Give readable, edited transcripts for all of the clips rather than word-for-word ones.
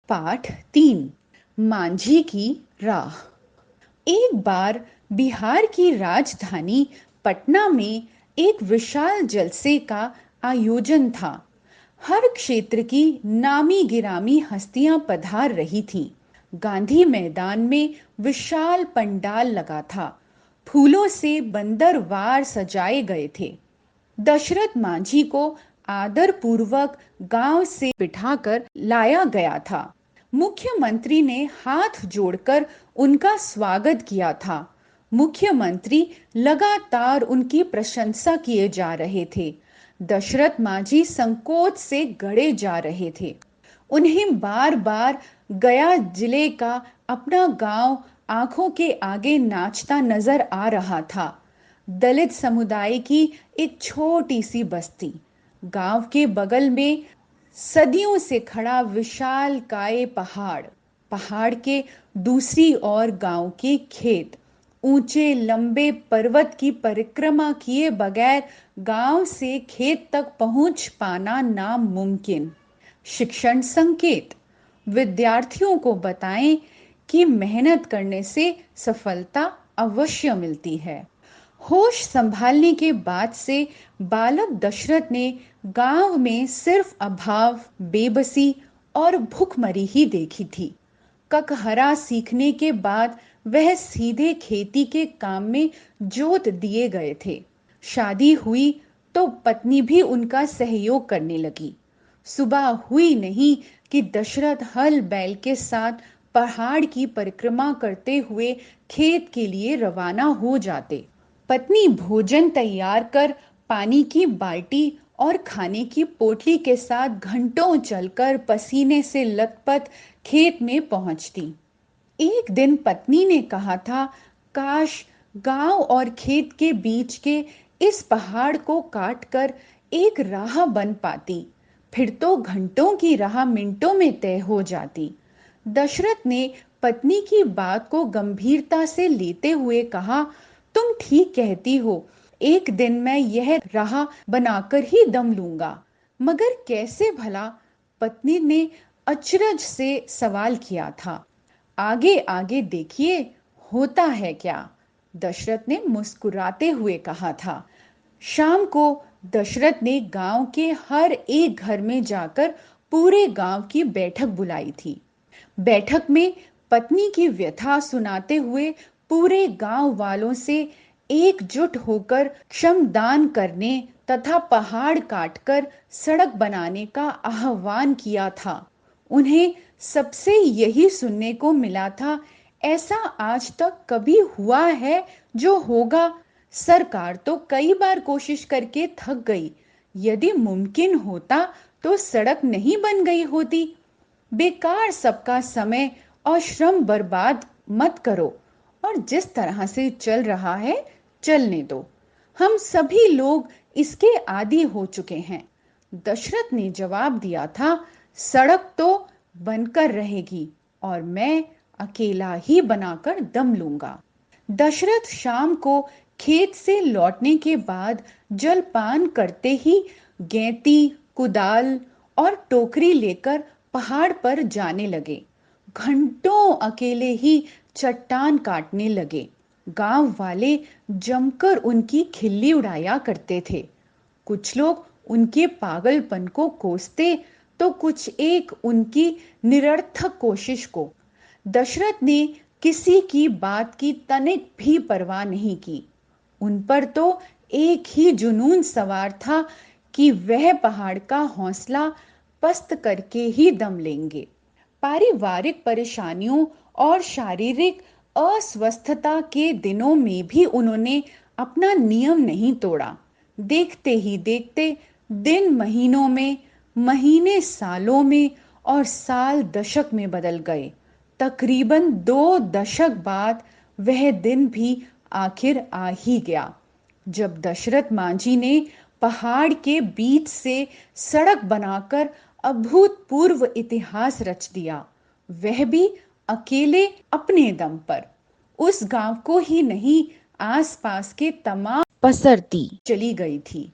पाठ 3 मांझी की राह। एक बार बिहार की राजधानी पटना में एक विशाल जलसे का आयोजन था। हर क्षेत्र की नामी गिरामी हस्तियां पधार रही थीं। गांधी मैदान में विशाल पंडाल लगा था। फूलों से बंदरवार सजाए गए थे। दशरथ मांझी को आदर पूर्वक गांव से बिठाकर लाया गया था। मुख्यमंत्री ने हाथ जोड़कर उनका स्वागत किया था। मुख्यमंत्री लगातार उनकी प्रशंसा किए जा रहे थे। दशरथ मांझी संकोच से गड़े जा रहे थे। उन्हें बार बार गया जिले का अपना गांव आंखों के आगे नाचता नजर आ रहा था। दलित समुदाय की एक छोटी सी बस्ती, गांव के बगल में सदियों से खड़ा विशाल काय पहाड़, पहाड़ के दूसरी ओर गांव के खेत, ऊंचे लंबे पर्वत की परिक्रमा किए बगैर गांव से खेत तक पहुंच पाना नामुमकिन। शिक्षण संकेत, विद्यार्थियों को बताएं कि मेहनत करने से सफलता अवश्य मिलती है। होश संभालने के बाद से बालक दशरथ ने गांव में सिर्फ अभाव, बेबसी और भूखमरी ही देखी थी। ककहरा सीखने के बाद वह सीधे खेती के काम में जोत दिए गए थे। शादी हुई तो पत्नी भी उनका सहयोग करने लगी। सुबह हुई नहीं कि दशरथ हल बैल के साथ पहाड़ की परिक्रमा करते हुए खेत के लिए रवाना हो जाते। पत्नी भोजन तैयार कर पानी की बाल्टी और खाने की पोटली के साथ घंटों चलकर पसीने से लथपथ खेत में पहुंचती। एक दिन पत्नी ने कहा था, काश गांव और खेत के बीच के इस पहाड़ को काटकर एक राह बन पाती, फिर तो घंटों की राह मिनटों में तय हो जाती। दशरथ ने पत्नी की बात को गंभीरता से लेते हुए कहा, तुम ठीक कहती हो, एक दिन मैं यह राह बनाकर ही दम लूंगा। मगर कैसे भला? पत्नी ने अचरज से सवाल किया था। आगे आगे देखिए, होता है क्या? दशरथ ने मुस्कुराते हुए कहा था। शाम को दशरथ ने गांव के हर एक घर में जाकर पूरे गांव की बैठक बुलाई थी। बैठक में पत्नी की व्यथा सुनाते हुए पूरे गांव वालों से एकजुट होकर श्रमदान करने तथा पहाड़ काटकर सड़क बनाने का आह्वान किया था। उन्हें सबसे यही सुनने को मिला था, ऐसा आज तक कभी हुआ है जो होगा? सरकार तो कई बार कोशिश करके थक गई। यदि मुमकिन होता तो सड़क नहीं बन गई होती। बेकार सबका समय और श्रम बर्बाद मत करो, और जिस तरह से चल रहा है चलने दो। हम सभी लोग इसके आदी हो चुके हैं। दशरथ ने जवाब दिया था, सड़क तो बनकर रहेगी और मैं अकेला ही बनाकर दम लूंगा। दशरथ शाम को खेत से लौटने के बाद जलपान करते ही गैती, कुदाल और टोकरी लेकर पहाड़ पर जाने लगे। घंटों अकेले ही चट्टान काटने लगे। गांव वाले जमकर उनकी खिल्ली उड़ाया करते थे। कुछ लोग उनके पागलपन को कोसते तो कुछ एक उनकी निरर्थक कोशिश को। दशरथ ने किसी की बात की तनिक भी परवाह नहीं की। उन पर तो एक ही जुनून सवार था कि वह पहाड़ का हौसला पस्त करके ही दम लेंगे। पारिवारिक परेशानियों और शारीरिक अस्वस्थता के दिनों में भी उन्होंने अपना नियम नहीं तोड़ा। देखते ही देखते दिन महीनों में, महीने सालों में और साल दशक में बदल गए। तकरीबन 2 दशक बाद वह दिन भी आखिर आ ही गया, जब दशरथ मांझी ने पहाड़ के बीच से सड़क बनाकर अभूतपूर्व इतिहास रच दिया, वह भी अकेले अपने दम पर। उस गांव को ही नहीं, आसपास के तमाम पसरती चली गई थी।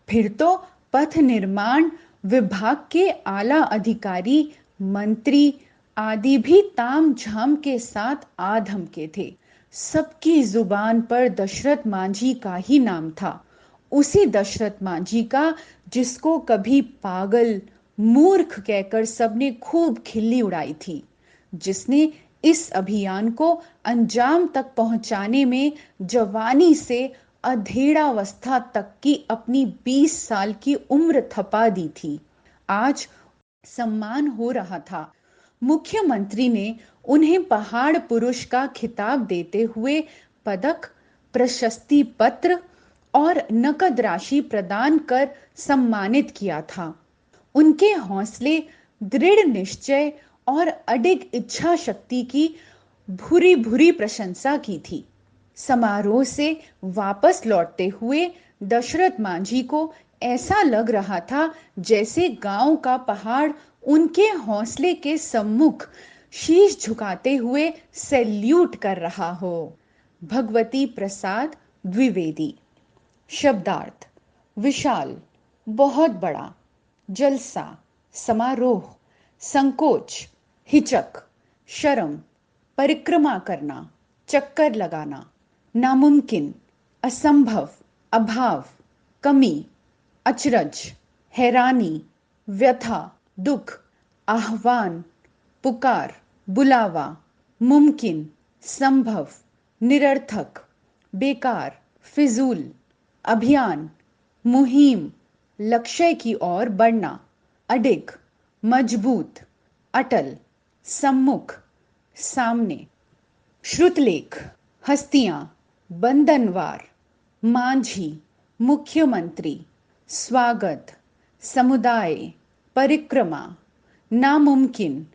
फिर तो पथ निर्माण विभाग के आला अधिकारी, मंत्री, आदि भी ताम झाम के साथ आधम के थे। सबकी जुबान पर दशरथ मांझी का ही नाम था, उसी दशरथ मांझी का जिसको कभी पागल मूर्ख कहकर सबने खूब खिल्ली उड़ाई थी, जिसने इस अभियान को अंजाम तक पहुंचाने में जवानी से अधेड़ावस्था तक की अपनी 20 साल की उम्र थपा दी थी। आज सम्मान हो रहा था। मुख्यमंत्री ने उन्हें पहाड़ पुरुष का खिताब देते हुए पदक, प्रशस्ति पत्र और नकद राशि प्रदान कर सम्मानित किया था। उनके हौसले, दृढ़ निश्चय और अडिग इच्छा शक्ति की भूरी भूरी प्रशंसा की थी। समारोह से वापस लौटते हुए दशरथ मांझी को ऐसा लग रहा था जैसे गांव का पहाड़ उनके हौसले के सम्मुख शीश झुकाते हुए सैल्यूट कर रहा हो। भगवती प्रसाद द्विवेदी। शब्दार्थ: विशाल, बहुत बड़ा, जलसा, समारोह, संकोच, हिचक, शर्म, परिक्रमा करना, चक्कर लगाना, नामुमकिन, असंभव, अभाव, कमी, अचरज, हैरानी, व्यथा, दुख, आह्वान, पुकार, बुलावा, मुमकिन, संभव, निरर्थक, बेकार, फिजूल, अभियान, मुहिम, लक्ष्य की ओर बढ़ना, अडिग, मजबूत, अटल, सम्मुख, सामने। श्रुतलेख: हस्तियां, बंधनवार, मांझी, मुख्यमंत्री, स्वागत, समुदाय, परिक्रमा, नामुमकिन,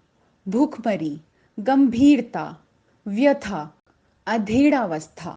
भूखमरी, गंभीरता, व्यथा, अधेड़ावस्था।